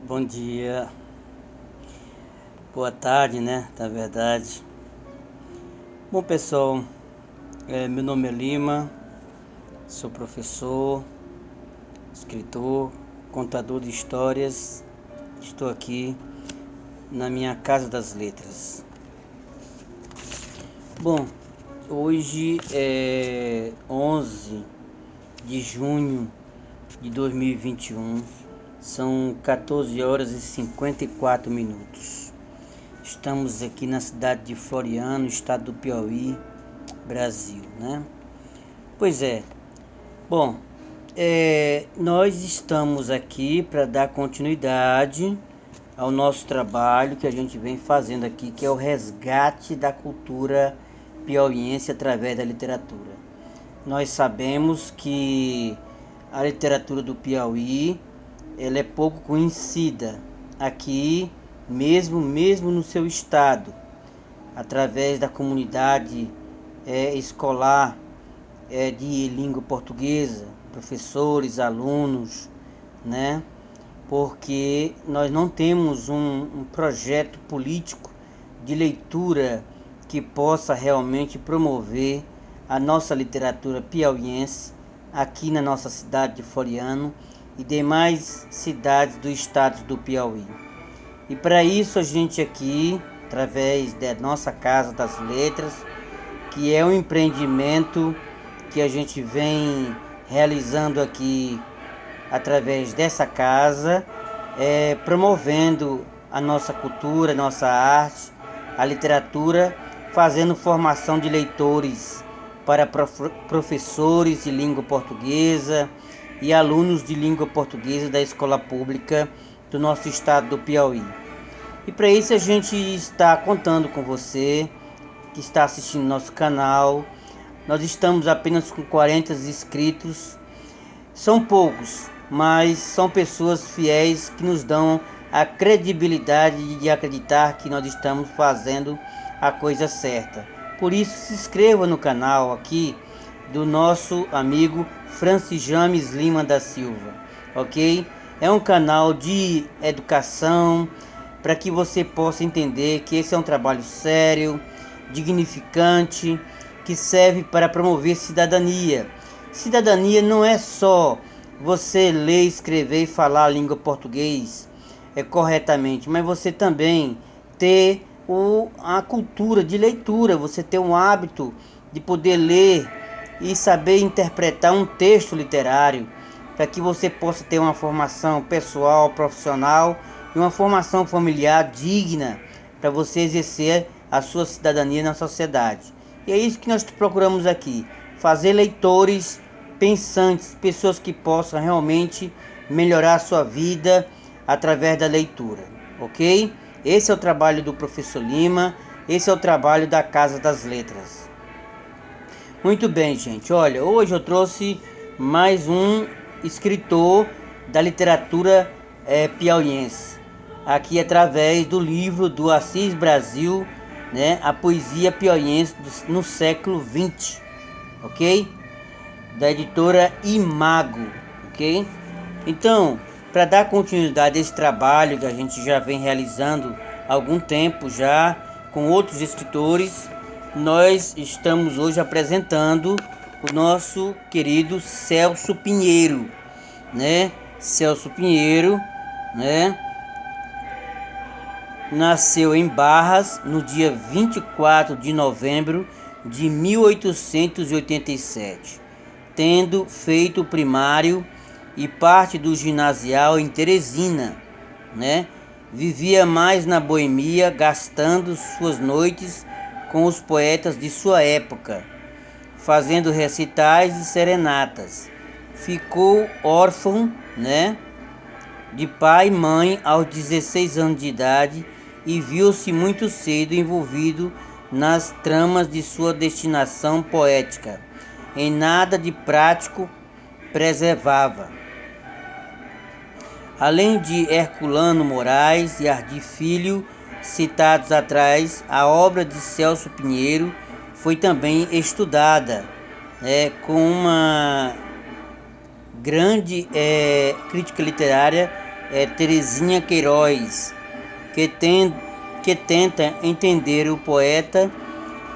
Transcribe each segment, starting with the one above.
Bom dia, boa tarde, né? Na verdade. Bom, pessoal, meu nome é Lima, sou professor, escritor, contador de histórias. Estou aqui na minha Casa das Letras. Bom, hoje é 11 de junho de 2021. São 14 horas e 54 minutos. Estamos aqui na cidade de Floriano, estado do Piauí, Brasil, né? Pois é. Bom, nós estamos aqui para dar continuidade ao nosso trabalho que a gente vem fazendo aqui, que é o resgate da cultura piauiense através da literatura. Nós sabemos que a literatura do Piauí ela é pouco conhecida aqui, mesmo no seu estado, através da comunidade escolar de língua portuguesa, professores, alunos, né? Porque nós não temos um projeto político de leitura que possa realmente promover a nossa literatura piauiense aqui na nossa cidade de Floriano e demais cidades do estado do Piauí. E para isso a gente aqui, através da nossa Casa das Letras, que é um empreendimento que a gente vem realizando aqui através dessa casa, promovendo a nossa cultura, a nossa arte, a literatura, fazendo formação de leitores para professores de língua portuguesa e alunos de língua portuguesa da escola pública do nosso estado do Piauí. E para isso a gente está contando com você que está assistindo nosso canal. Nós estamos apenas com 40 inscritos. São poucos, mas são pessoas fiéis que nos dão a credibilidade de acreditar que nós estamos fazendo a coisa certa. Por isso se inscreva no canal aqui do nosso amigo Francis James Lima da Silva, ok? É um canal de educação para que você possa entender que esse é um trabalho sério, dignificante, que serve para promover cidadania. Cidadania não é só você ler, escrever e falar a língua portuguesa corretamente, mas você também ter a cultura de leitura, você ter um hábito de poder ler e saber interpretar um texto literário, para que você possa ter uma formação pessoal, profissional e uma formação familiar digna para você exercer a sua cidadania na sociedade. E é isso que nós procuramos aqui, fazer leitores pensantes, pessoas que possam realmente melhorar a sua vida através da leitura, ok? Esse é o trabalho do professor Lima, esse é o trabalho da Casa das Letras. Muito bem, gente, olha, hoje eu trouxe mais um escritor da literatura piauiense, aqui através do livro do Assis Brasil, né, a poesia piauiense no século XX, ok? Da editora Imago, ok? Então, para dar continuidade a esse trabalho que a gente já vem realizando há algum tempo já com outros escritores, nós estamos hoje apresentando o nosso querido Celso Pinheiro, né? Celso Pinheiro, né? Nasceu em Barras no dia 24 de novembro de 1887, tendo feito o primário e parte do ginasial em Teresina, né? Vivia mais na boemia, gastando suas noites com os poetas de sua época, fazendo recitais e serenatas. Ficou órfão, né, de pai e mãe aos 16 anos de idade e viu-se muito cedo envolvido nas tramas de sua destinação poética. Em nada de prático preservava. Além de Herculano Moraes e Ardi Filho, citados atrás, a obra de Celso Pinheiro foi também estudada com uma grande crítica literária Terezinha Queiroz, que tenta entender o poeta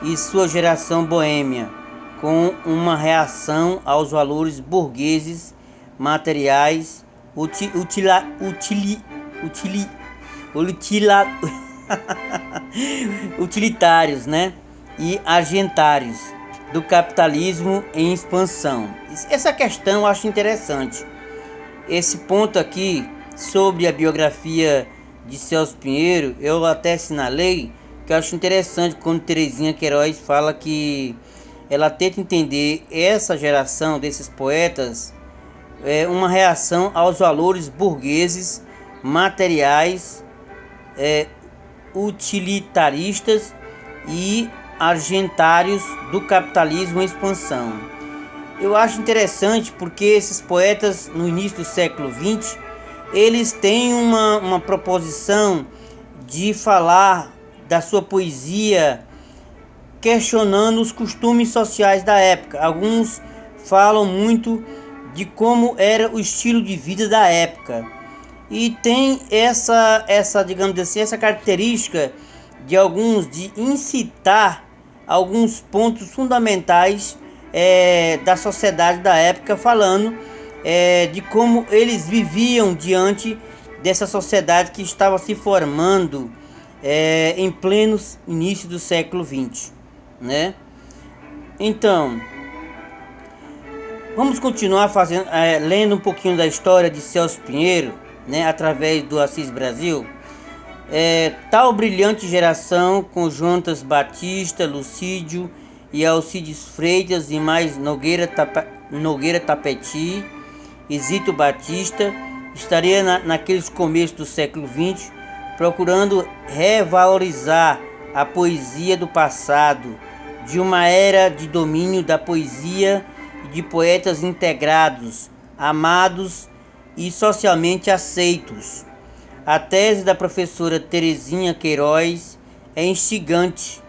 e sua geração boêmia com uma reação aos valores burgueses, materiais, utilitários, né? E agentários do capitalismo em expansão. Essa questão eu acho interessante. Esse ponto aqui sobre a biografia de Celso Pinheiro, eu até assinalei que eu acho interessante quando Terezinha Queiroz fala que ela tenta entender essa geração desses poetas uma reação aos valores burgueses, materiais, utilitaristas e agentários do capitalismo em expansão. Eu acho interessante porque esses poetas no início do século XX, eles têm uma proposição de falar da sua poesia questionando os costumes sociais da época. Alguns falam muito de como era o estilo de vida da época. E tem essa digamos assim, essa característica de alguns de incitar alguns pontos fundamentais da sociedade da época, falando de como eles viviam diante dessa sociedade que estava se formando em pleno início do século XX, né? Então, vamos continuar lendo um pouquinho da história de Celso Pinheiro, né, através do Assis Brasil. Tal brilhante geração, com Jonatas Batista, Lucídio e Alcides Freitas e mais Nogueira Tapeti e Zito Batista, estaria naqueles começos do século XX procurando revalorizar a poesia do passado, de uma era de domínio da poesia e de poetas integrados, amados e socialmente aceitos. A tese da professora Terezinha Queiroz é instigante,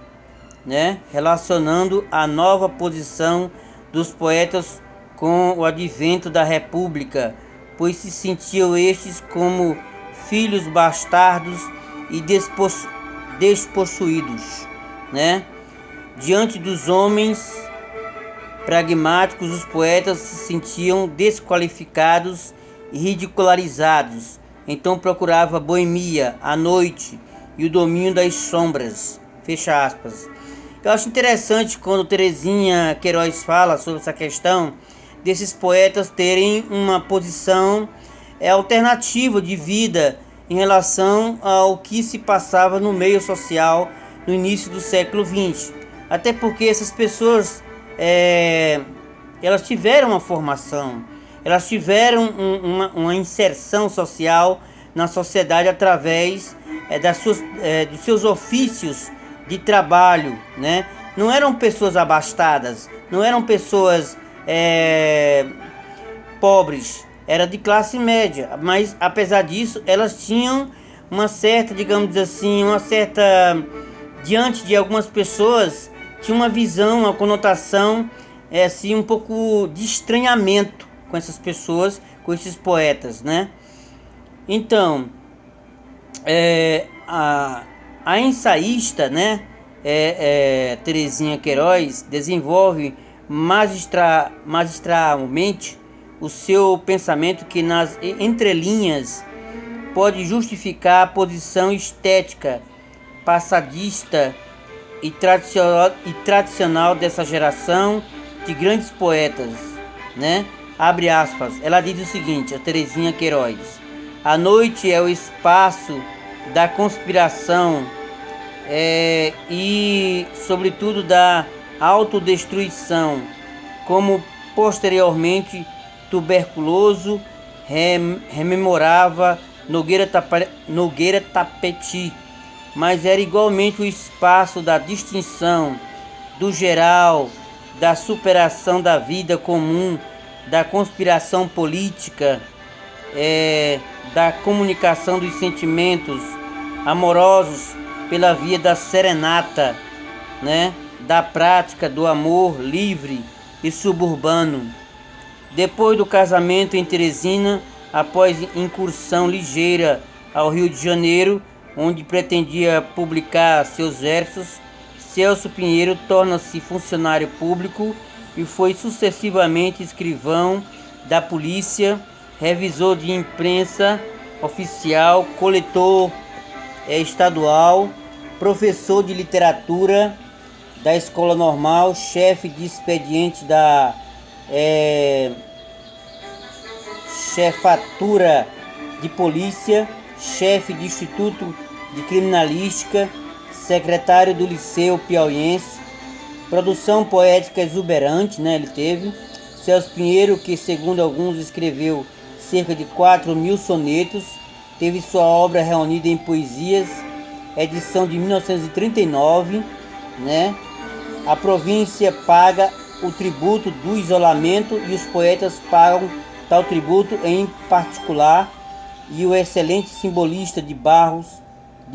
né? Relacionando a nova posição dos poetas com o advento da República, pois se sentiam estes como filhos bastardos e despossuídos, né? Diante dos homens pragmáticos, os poetas se sentiam desqualificados e ridicularizados. Então procurava a boemia, a noite e o domínio das sombras. Fecha aspas. Eu acho interessante quando Terezinha Queiroz fala sobre essa questão desses poetas terem uma posição alternativa de vida em relação ao que se passava no meio social no início do século XX. Até porque essas pessoas elas tiveram uma formação, elas tiveram uma inserção social na sociedade através dos seus ofícios de trabalho, né? Não eram pessoas abastadas, não eram pessoas pobres, era de classe média, mas apesar disso elas tinham uma certa, digamos assim, diante de algumas pessoas, tinha uma visão, uma conotação assim, um pouco de estranhamento com essas pessoas, com esses poetas, né? Então, a ensaísta, né, Terezinha Queiroz, desenvolve magistralmente o seu pensamento que nas entrelinhas pode justificar a posição estética passadista e tradicional dessa geração de grandes poetas, né? Abre aspas. Ela diz o seguinte, a Terezinha Queiroz: a noite é o espaço da conspiração e, sobretudo, da autodestruição, como posteriormente Tuberculoso rememorava Nogueira Tapeti, mas era igualmente o espaço da distinção, do geral, da superação da vida comum, da conspiração política, da comunicação dos sentimentos amorosos pela via da serenata, né? Da prática do amor livre e suburbano. Depois do casamento em Teresina, após incursão ligeira ao Rio de Janeiro, onde pretendia publicar seus versos, Celso Pinheiro torna-se funcionário público e foi sucessivamente escrivão da polícia, revisor de imprensa oficial, coletor estadual, professor de literatura da Escola Normal, chefe de expediente da Chefatura de Polícia, chefe de Instituto de Criminalística, secretário do Liceu Piauiense, produção poética exuberante, né? Ele teve. Celso Pinheiro, que segundo alguns escreveu cerca de 4.000 sonetos, teve sua obra reunida em Poesias, edição de 1939, né? A província paga o tributo do isolamento e os poetas pagam tal tributo em particular, e o excelente simbolista de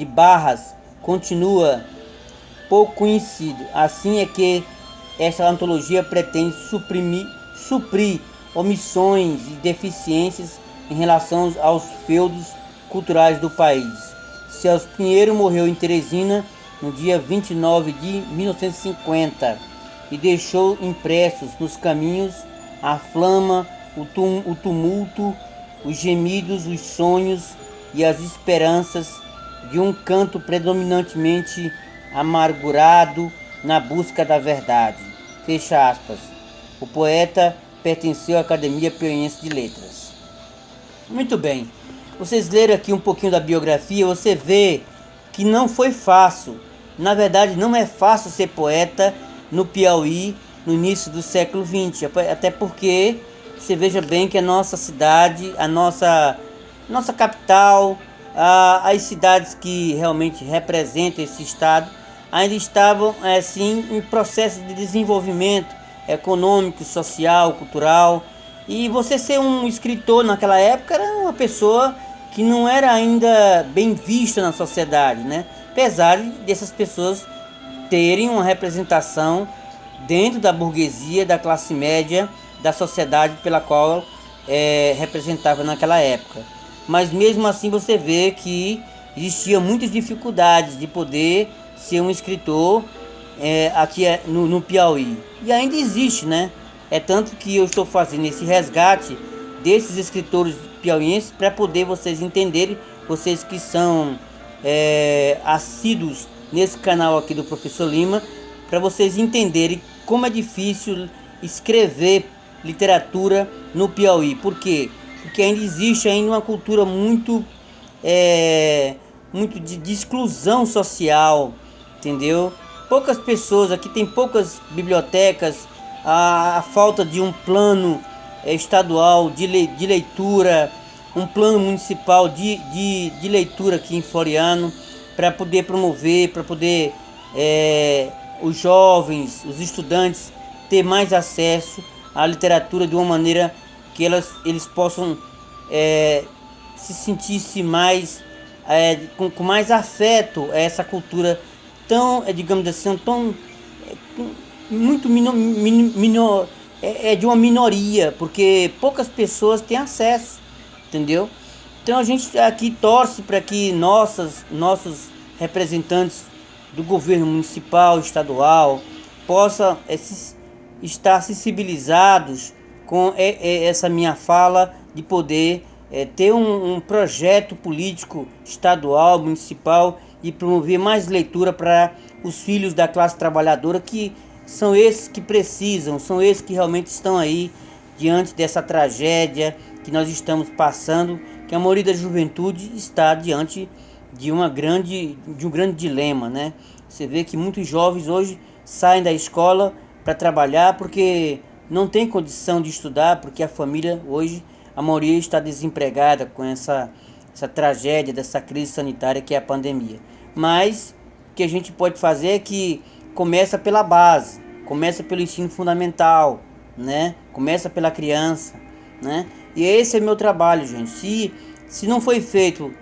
Barras continua pouco conhecido. Assim é que essa antologia pretende suprir omissões e deficiências em relação aos feudos culturais do país. Celso Pinheiro morreu em Teresina no dia 29 de 1950 e deixou impressos nos caminhos a flama, o tumulto, os gemidos, os sonhos e as esperanças de um canto predominantemente amargurado na busca da verdade. Fecha aspas. O poeta pertenceu à Academia Piauiense de Letras. Muito bem. Vocês leram aqui um pouquinho da biografia, você vê que não foi fácil. Na verdade, não é fácil ser poeta no Piauí no início do século XX, até porque você veja bem que a nossa cidade, a nossa capital, as cidades que realmente representam esse estado ainda estavam assim em processo de desenvolvimento econômico, social, cultural. E você ser um escritor naquela época era uma pessoa que não era ainda bem vista na sociedade, né? Apesar dessas pessoas terem uma representação dentro da burguesia, da classe média, da sociedade pela qual representava naquela época. Mas mesmo assim você vê que existiam muitas dificuldades de poder ser um escritor aqui no Piauí. E ainda existe, né? É tanto que eu estou fazendo esse resgate desses escritores piauienses para poder vocês entenderem, vocês que são assíduos nesse canal aqui do Professor Lima, para vocês entenderem como é difícil escrever literatura no Piauí. Por quê? Porque ainda existe uma cultura muito de exclusão social, entendeu? Poucas pessoas, aqui tem poucas bibliotecas, a falta de um plano estadual de leitura, um plano municipal de leitura aqui em Floriano, para poder promover, para poder os jovens, os estudantes ter mais acesso à literatura de uma maneira que eles possam se sentir mais com mais afeto a essa cultura tão, digamos assim, tão muito de uma minoria, porque poucas pessoas têm acesso, entendeu? Então a gente aqui torce para que nossos representantes do governo municipal, estadual, possam estar sensibilizados com essa minha fala de poder ter um projeto político estadual, municipal, e promover mais leitura para os filhos da classe trabalhadora, que são esses que precisam, são esses que realmente estão aí diante dessa tragédia que nós estamos passando, que a maioria da juventude está diante de um grande dilema, né? Você vê que muitos jovens hoje saem da escola para trabalhar porque não tem condição de estudar, porque a família hoje, a maioria está desempregada com essa tragédia dessa crise sanitária que é a pandemia. Mas o que a gente pode fazer é que começa pela base, começa pelo ensino fundamental, né? Começa pela criança, né? E esse é meu trabalho, gente. Se não foi feito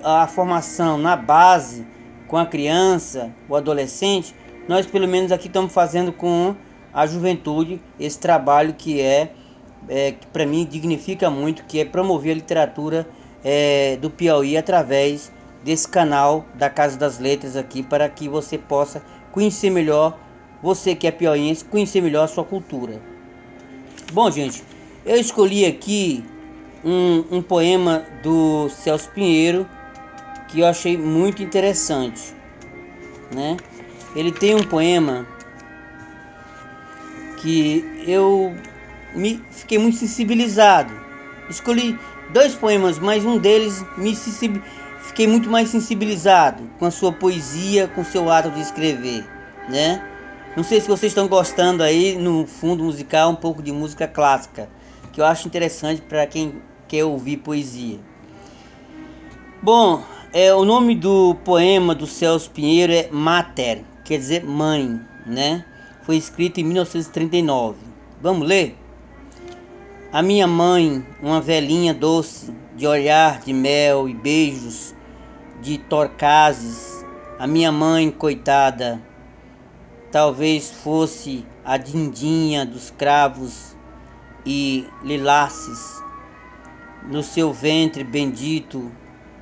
a formação na base com a criança, o adolescente, nós pelo menos aqui estamos fazendo com a juventude esse trabalho que é que para mim dignifica muito, que é promover a literatura do Piauí através desse canal da Casa das Letras aqui, para que você possa conhecer melhor, você que é piauiense, conhecer melhor a sua cultura. Bom, gente, eu escolhi aqui um poema do Celso Pinheiro que eu achei muito interessante, né? Ele tem um poema que eu fiquei muito sensibilizado. Escolhi dois poemas, mas um deles fiquei muito mais sensibilizado com a sua poesia, com o seu ato de escrever, né? Não sei se vocês estão gostando aí no fundo musical um pouco de música clássica, que eu acho interessante para quem quer ouvir poesia. Bom, o nome do poema do Celso Pinheiro é Mater, quer dizer mãe, né? Foi escrito em 1939. Vamos ler? A minha mãe, uma velhinha doce, de olhar de mel e beijos de torcazes. A minha mãe, coitada, talvez fosse a dindinha dos cravos e lilaces. No seu ventre bendito,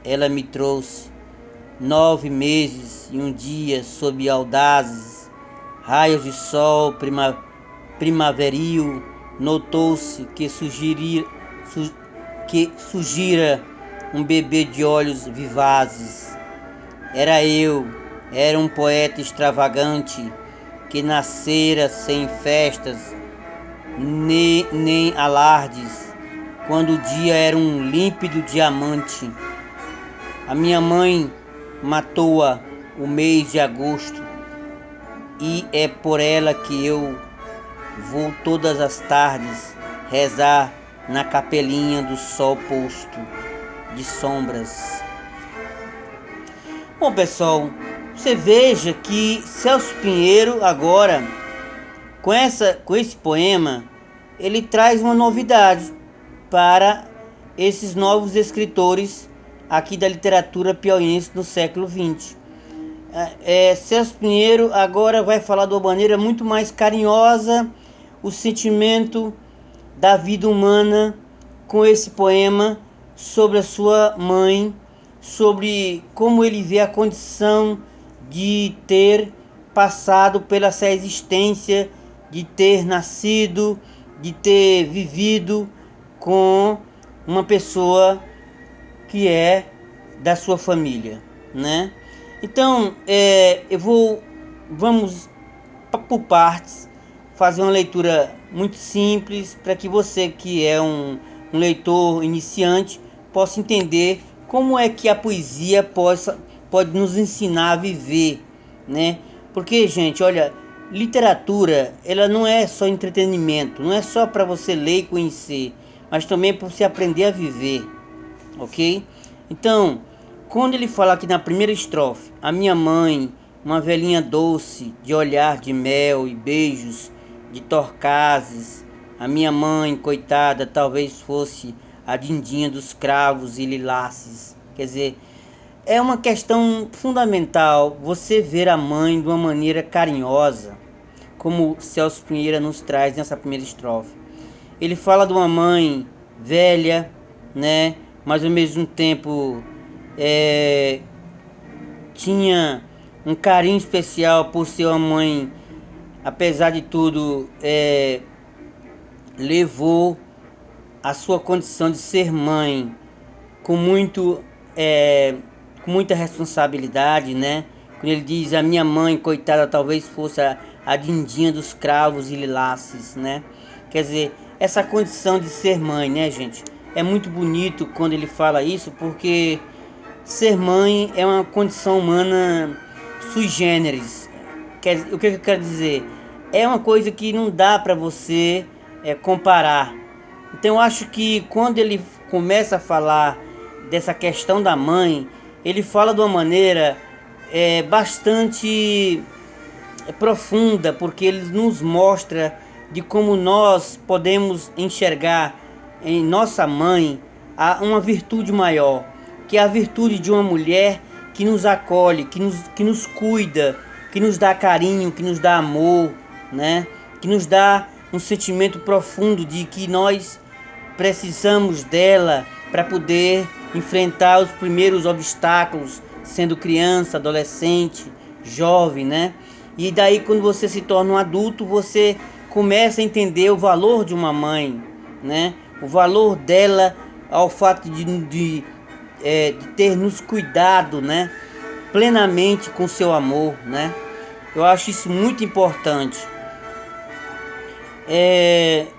ela me trouxe 9 meses e um dia sob audazes raios de sol primaveril. Notou-se que surgira um bebê de olhos vivazes. Era um poeta extravagante que nascera sem festas nem alardes, quando o dia era um límpido diamante. A minha mãe matou-a o mês de agosto, e é por ela que eu vou todas as tardes rezar na capelinha do sol posto de sombras. Bom, pessoal, você veja que Celso Pinheiro agora, com esse poema, ele traz uma novidade para esses novos escritores aqui da literatura piauiense do século XX. Celso Pinheiro agora vai falar de uma maneira muito mais carinhosa o sentimento da vida humana, com esse poema sobre a sua mãe, sobre como ele vê a condição de ter passado pela essa existência, de ter nascido, de ter vivido com uma pessoa que é da sua família, né? Então, vamos por partes, fazer uma leitura muito simples, para que você que é um leitor iniciante possa entender como é que a poesia pode nos ensinar a viver, né? Porque, gente, olha, literatura, ela não é só entretenimento, não é só para você ler e conhecer, mas também para você aprender a viver, ok? Então, quando ele fala aqui na primeira estrofe, a minha mãe, uma velhinha doce, de olhar de mel e beijos de torcazes, a minha mãe, coitada, talvez fosse a dindinha dos cravos e lilaces. Quer dizer, é uma questão fundamental você ver a mãe de uma maneira carinhosa, como Celso Pinheiro nos traz nessa primeira estrofe. Ele fala de uma mãe velha, né, mas ao mesmo tempo tinha um carinho especial por ser uma mãe, apesar de tudo, levou a sua condição de ser mãe com muita responsabilidade, né? Quando ele diz, a minha mãe, coitada, talvez fosse a dindinha dos cravos e lilaces, né? Quer dizer, essa condição de ser mãe, né, gente? É muito bonito quando ele fala isso, porque ser mãe é uma condição humana sui generis. O que eu quero dizer? É uma coisa que não dá para você comparar. Então eu acho que quando ele começa a falar dessa questão da mãe, ele fala de uma maneira bastante profunda, porque ele nos mostra de como nós podemos enxergar em nossa mãe uma virtude maior, que é a virtude de uma mulher que nos acolhe, que nos cuida, que nos dá carinho, que nos dá amor, né? Que nos dá um sentimento profundo de que nós precisamos dela para poder enfrentar os primeiros obstáculos, sendo criança, adolescente, jovem, né? E daí, quando você se torna um adulto, você começa a entender o valor de uma mãe, né? O valor dela ao fato de ter nos cuidado, né? Plenamente com seu amor, né? Eu acho isso muito importante.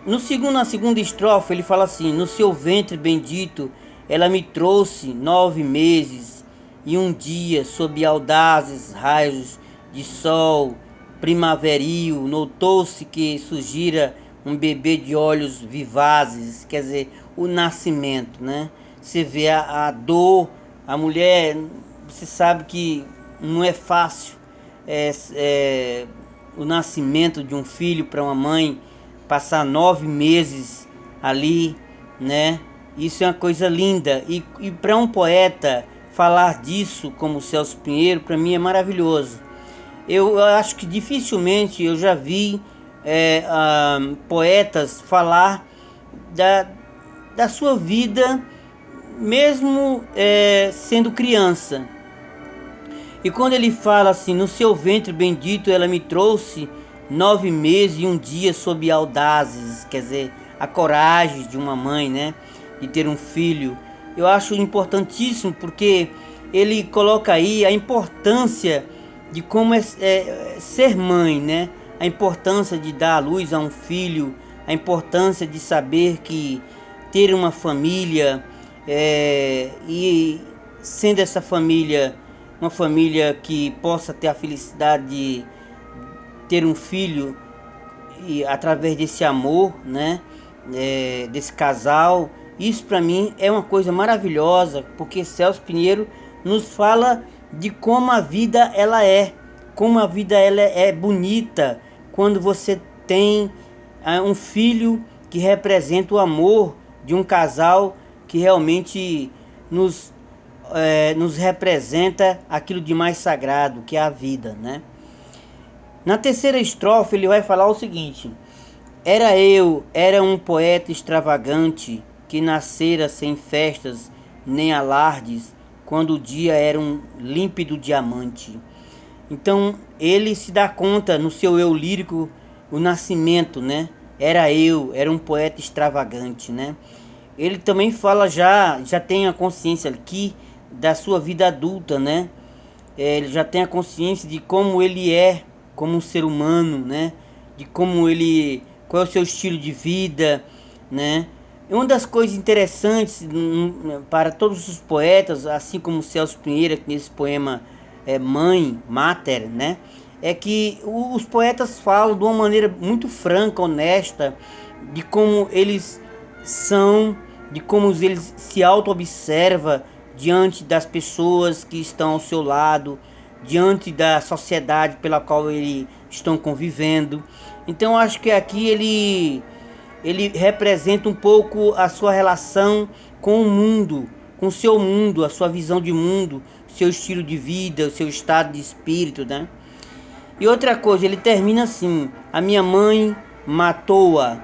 Na segunda estrofe ele fala assim: no seu ventre bendito ela me trouxe 9 meses e um dia sob audazes raios de sol primaveril, notou-se que surgira um bebê de olhos vivazes, quer dizer, o nascimento, né? Você vê a dor, a mulher, você sabe que não é fácil o nascimento de um filho para uma mãe, passar 9 meses ali, né? Isso é uma coisa linda. E para um poeta falar disso como Celso Pinheiro, para mim é maravilhoso. Eu acho que dificilmente eu já vi poetas falar da sua vida, mesmo sendo criança. E quando ele fala assim: no seu ventre bendito ela me trouxe 9 meses e um dia sob audazes, quer dizer, a coragem de uma mãe, né, de ter um filho. Eu acho importantíssimo, porque ele coloca aí a importância de como é ser mãe, né? A importância de dar à luz a um filho, a importância de saber que ter uma família, e sendo essa família uma família que possa ter a felicidade de ter um filho, e através desse amor, né, desse casal. Isso para mim é uma coisa maravilhosa, porque Celso Pinheiro nos fala de como a vida ela como a vida ela é bonita quando você tem um filho que representa o amor de um casal que realmente nos representa aquilo de mais sagrado, que é a vida, né? Na terceira estrofe ele vai falar o seguinte: era um poeta extravagante que nascera sem festas nem alardes, quando o dia era um límpido diamante. Então ele se dá conta no seu eu lírico, o nascimento, né? Era um poeta extravagante, né? Ele também fala, já tem a consciência aqui da sua vida adulta, né? Ele já tem a consciência de como ele é como um ser humano, né? De qual é o seu estilo de vida, né? Uma das coisas interessantes para todos os poetas, assim como Celso Pinheiro, nesse poema Mãe, Mater, né? É que os poetas falam de uma maneira muito franca, honesta, de como eles são, de como eles se auto-observam diante das pessoas que estão ao seu lado, diante da sociedade pela qual eles estão convivendo. Então acho que aqui ele representa um pouco a sua relação com o mundo, com o seu mundo, a sua visão de mundo, seu estilo de vida, o seu estado de espírito, né? E outra coisa, ele termina assim: a minha mãe matou-a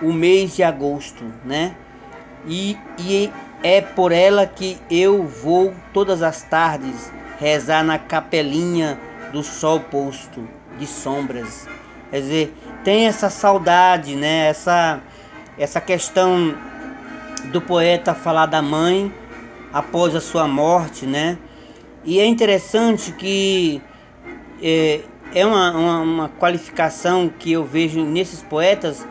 o mês de agosto, né? E é por ela que eu vou todas as tardes rezar na capelinha do sol posto de sombras. Quer dizer, tem essa saudade, né? Essa questão do poeta falar da mãe após a sua morte, né? E é interessante que é uma qualificação que eu vejo nesses poetas,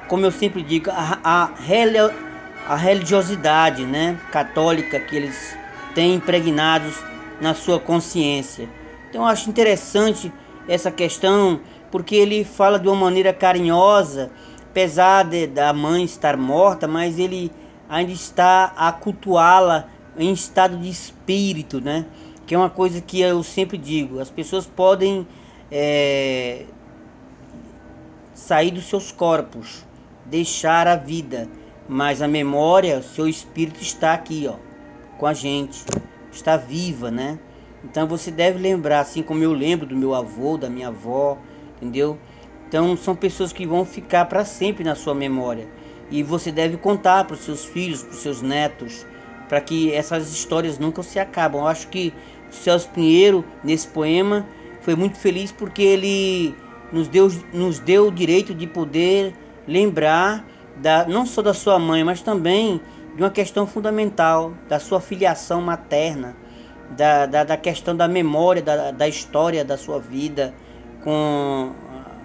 como eu sempre digo, a religiosidade, né, católica que eles têm impregnados na sua consciência. Então eu acho interessante essa questão, porque ele fala de uma maneira carinhosa, apesar da mãe estar morta, mas ele ainda está a cultuá-la em estado de espírito, né? Que é uma coisa que eu sempre digo: as pessoas podem sair dos seus corpos, deixar a vida, mas a memória, o seu espírito está aqui, ó, com a gente, está viva, né? Então você deve lembrar, assim como eu lembro do meu avô, da minha avó, entendeu? Então são pessoas que vão ficar para sempre na sua memória. E você deve contar para os seus filhos, para os seus netos, para que essas histórias nunca se acabem. Eu acho que o Celso Pinheiro, nesse poema, foi muito feliz porque ele nos deu o direito de poder lembrar não só da sua mãe, mas também de uma questão fundamental, da sua filiação materna, da questão da memória, da história da sua vida com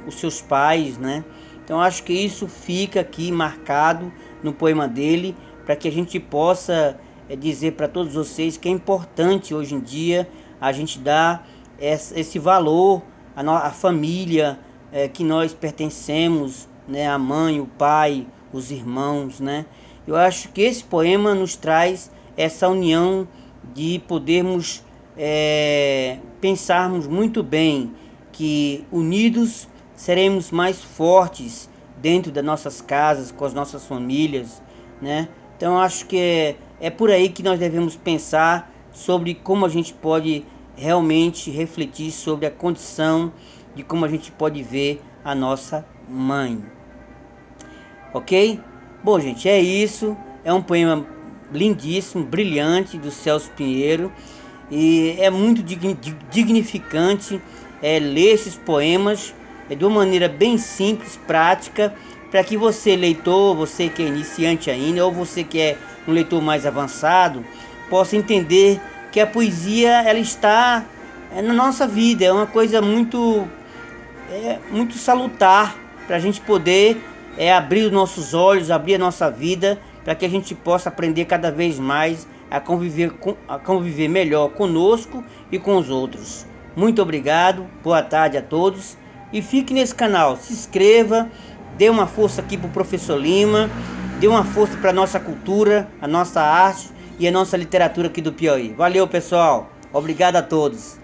os seus pais, né? Então acho que isso fica aqui marcado no poema dele, para que a gente possa dizer para todos vocês que é importante hoje em dia a gente dar esse valor à família que nós pertencemos, né? A mãe, o pai, os irmãos, né? Eu acho que esse poema nos traz essa união de podermos pensarmos muito bem que unidos seremos mais fortes dentro das nossas casas, com as nossas famílias, né? Então acho que é por aí que nós devemos pensar sobre como a gente pode realmente refletir sobre a condição de como a gente pode ver a nossa mãe. Ok? Bom, gente, é isso. É um poema lindíssimo, brilhante, do Celso Pinheiro. E é muito dignificante ler esses poemas de uma maneira bem simples, prática, para que você, leitor, você que é iniciante ainda, ou você que é um leitor mais avançado, possa entender que a poesia ela está na nossa vida. É uma coisa muito salutar para a gente poder abrir os nossos olhos, abrir a nossa vida, para que a gente possa aprender cada vez mais a conviver melhor conosco e com os outros. Muito obrigado, boa tarde a todos e fique nesse canal, se inscreva, dê uma força aqui para o professor Lima, dê uma força para a nossa cultura, a nossa arte e a nossa literatura aqui do Piauí. Valeu, pessoal, obrigado a todos.